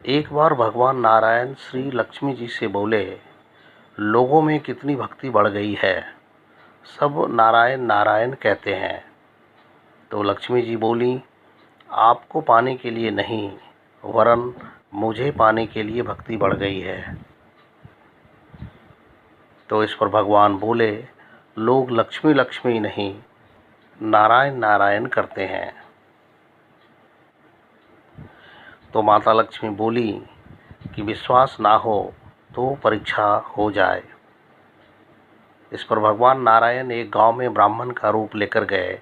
एक बार भगवान नारायण श्री लक्ष्मी जी से बोले, लोगों में कितनी भक्ति बढ़ गई है, सब नारायण नारायण कहते हैं। तो लक्ष्मी जी बोली, आपको पाने के लिए नहीं, वरन मुझे पाने के लिए भक्ति बढ़ गई है। तो इस पर भगवान बोले, लोग लक्ष्मी लक्ष्मी नहीं, नारायण नारायण करते हैं। तो माता लक्ष्मी बोली कि विश्वास ना हो तो परीक्षा हो जाए। इस पर भगवान नारायण एक गांव में ब्राह्मण का रूप लेकर गए।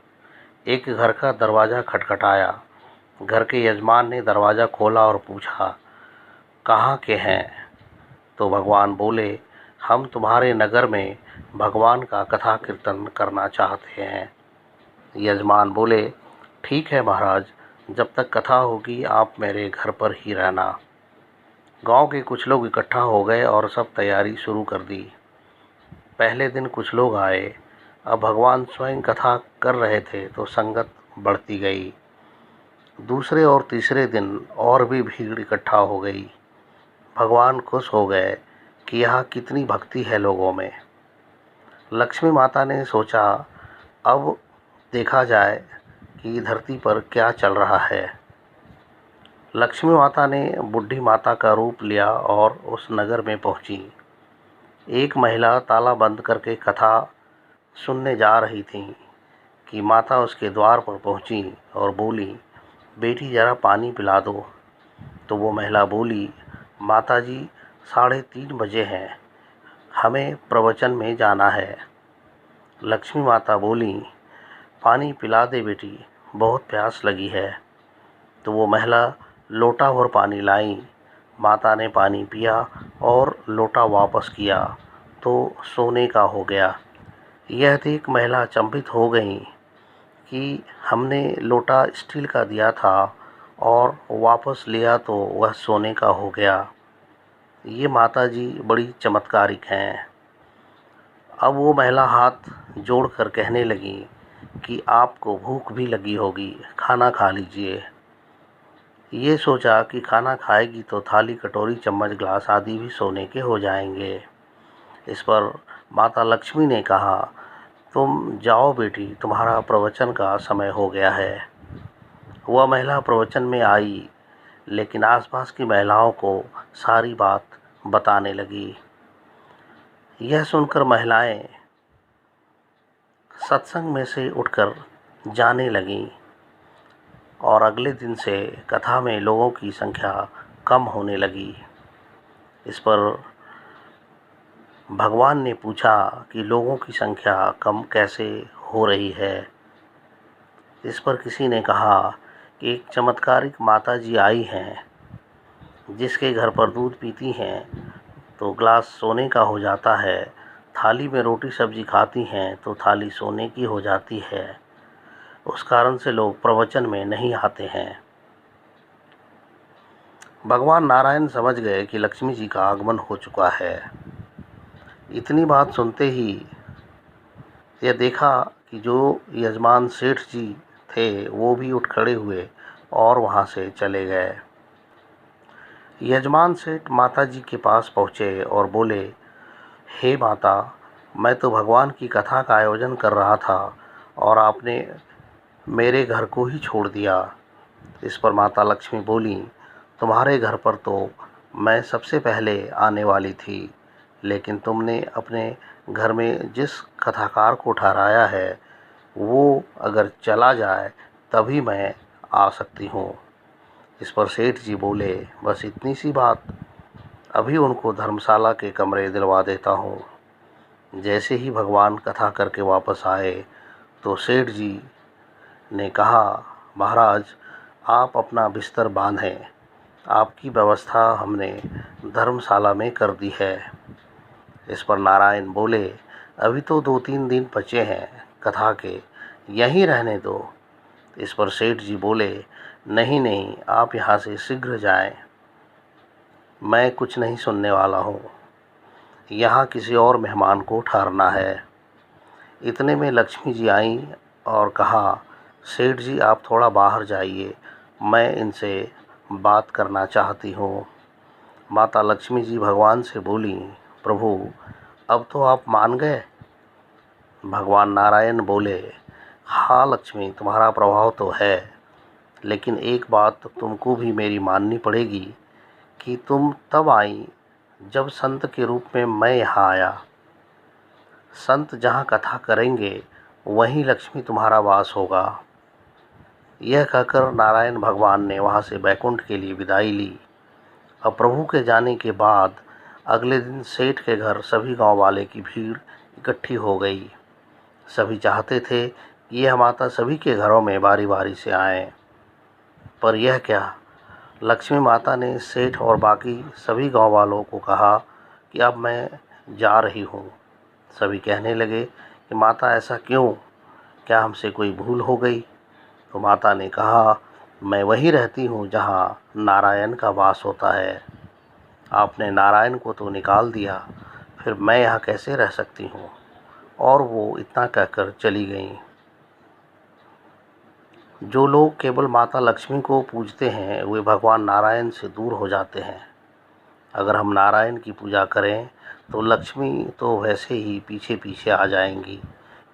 एक घर का दरवाज़ा खटखटाया। घर के यजमान ने दरवाज़ा खोला और पूछा, कहाँ के हैं? तो भगवान बोले, हम तुम्हारे नगर में भगवान का कथा कीर्तन करना चाहते हैं। यजमान बोले, ठीक है महाराज, जब तक कथा होगी आप मेरे घर पर ही रहना। गांव के कुछ लोग इकट्ठा हो गए और सब तैयारी शुरू कर दी। पहले दिन कुछ लोग आए। अब भगवान स्वयं कथा कर रहे थे तो संगत बढ़ती गई। दूसरे और तीसरे दिन और भी भीड़ इकट्ठा हो गई। भगवान खुश हो गए कि यहाँ कितनी भक्ति है लोगों में। लक्ष्मी माता ने सोचा, अब देखा जाए कि धरती पर क्या चल रहा है। लक्ष्मी माता ने बुढ़ी माता का रूप लिया और उस नगर में पहुंची। एक महिला ताला बंद करके कथा सुनने जा रही थी कि माता उसके द्वार पर पहुंची और बोली, बेटी ज़रा पानी पिला दो। तो वो महिला बोली, माता जी 3:30 बजे हैं, हमें प्रवचन में जाना है। लक्ष्मी माता बोली, पानी पिला दे बेटी, बहुत प्यास लगी है। तो वो महिला लोटा भर पानी लाई। माता ने पानी पिया और लोटा वापस किया तो सोने का हो गया। यह देख महिला अचंभित हो गई कि हमने लोटा स्टील का दिया था और वापस लिया तो वह सोने का हो गया। ये माता जी बड़ी चमत्कारिक हैं। अब वो महिला हाथ जोड़कर कहने लगी कि आपको भूख भी लगी होगी, खाना खा लीजिए। ये सोचा कि खाना खाएगी तो थाली कटोरी चम्मच ग्लास आदि भी सोने के हो जाएंगे। इस पर माता लक्ष्मी ने कहा, तुम जाओ बेटी, तुम्हारा प्रवचन का समय हो गया है। वह महिला प्रवचन में आई, लेकिन आसपास की महिलाओं को सारी बात बताने लगी। यह सुनकर महिलाएं सत्संग में से उठकर जाने लगीं और अगले दिन से कथा में लोगों की संख्या कम होने लगी। इस पर भगवान ने पूछा कि लोगों की संख्या कम कैसे हो रही है। इस पर किसी ने कहा कि एक चमत्कारिक माता जी आई हैं, जिसके घर पर दूध पीती हैं तो ग्लास सोने का हो जाता है, थाली में रोटी सब्जी खाती हैं तो थाली सोने की हो जाती है। उस कारण से लोग प्रवचन में नहीं आते हैं। भगवान नारायण समझ गए कि लक्ष्मी जी का आगमन हो चुका है। इतनी बात सुनते ही यह देखा कि जो यजमान सेठ जी थे वो भी उठ खड़े हुए और वहाँ से चले गए। यजमान सेठ माता जी के पास पहुँचे और बोले, हे माता, मैं तो भगवान की कथा का आयोजन कर रहा था और आपने मेरे घर को ही छोड़ दिया। इस पर माता लक्ष्मी बोली, तुम्हारे घर पर तो मैं सबसे पहले आने वाली थी, लेकिन तुमने अपने घर में जिस कथाकार को ठहराया है वो अगर चला जाए तभी मैं आ सकती हूँ। इस पर सेठ जी बोले, बस इतनी सी बात, अभी उनको धर्मशाला के कमरे दिलवा देता हूँ। जैसे ही भगवान कथा करके वापस आए तो सेठ जी ने कहा, महाराज आप अपना बिस्तर बांधें, आपकी व्यवस्था हमने धर्मशाला में कर दी है। इस पर नारायण बोले, अभी तो 2-3 दिन बचे हैं कथा के, यहीं रहने दो। इस पर सेठ जी बोले, नहीं नहीं, आप यहाँ से शीघ्र जाएं, मैं कुछ नहीं सुनने वाला हूँ, यहाँ किसी और मेहमान को ठहरना है। इतने में लक्ष्मी जी आईं और कहा, सेठ जी आप थोड़ा बाहर जाइए, मैं इनसे बात करना चाहती हूँ। माता लक्ष्मी जी भगवान से बोली, प्रभु अब तो आप मान गए। भगवान नारायण बोले, हाँ लक्ष्मी, तुम्हारा प्रभाव तो है, लेकिन एक बात तुमको भी मेरी माननी पड़ेगी कि तुम तब आई जब संत के रूप में मैं यहाँ आया। संत जहाँ कथा करेंगे वहीं लक्ष्मी तुम्हारा वास होगा। यह कहकर नारायण भगवान ने वहाँ से बैकुंठ के लिए विदाई ली। अब प्रभु के जाने के बाद अगले दिन सेठ के घर सभी गांव वाले की भीड़ इकट्ठी हो गई। सभी चाहते थे कि यह माता सभी के घरों में बारी बारी से आएं, पर यह क्या, लक्ष्मी माता ने सेठ और बाकी सभी गांव वालों को कहा कि अब मैं जा रही हूँ। सभी कहने लगे कि माता ऐसा क्यों, क्या हमसे कोई भूल हो गई? तो माता ने कहा, मैं वहीं रहती हूँ जहाँ नारायण का वास होता है। आपने नारायण को तो निकाल दिया, फिर मैं यहाँ कैसे रह सकती हूँ? और वो इतना कहकर चली गईं। जो लोग केवल माता लक्ष्मी को पूजते हैं वे भगवान नारायण से दूर हो जाते हैं। अगर हम नारायण की पूजा करें तो लक्ष्मी तो वैसे ही पीछे पीछे आ जाएंगी,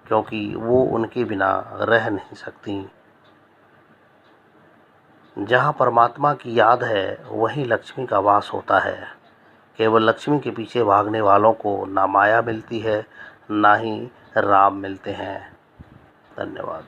क्योंकि वो उनके बिना रह नहीं सकती। जहाँ परमात्मा की याद है वहीं लक्ष्मी का वास होता है। केवल लक्ष्मी के पीछे भागने वालों को ना माया मिलती है, ना ही राम मिलते हैं। धन्यवाद।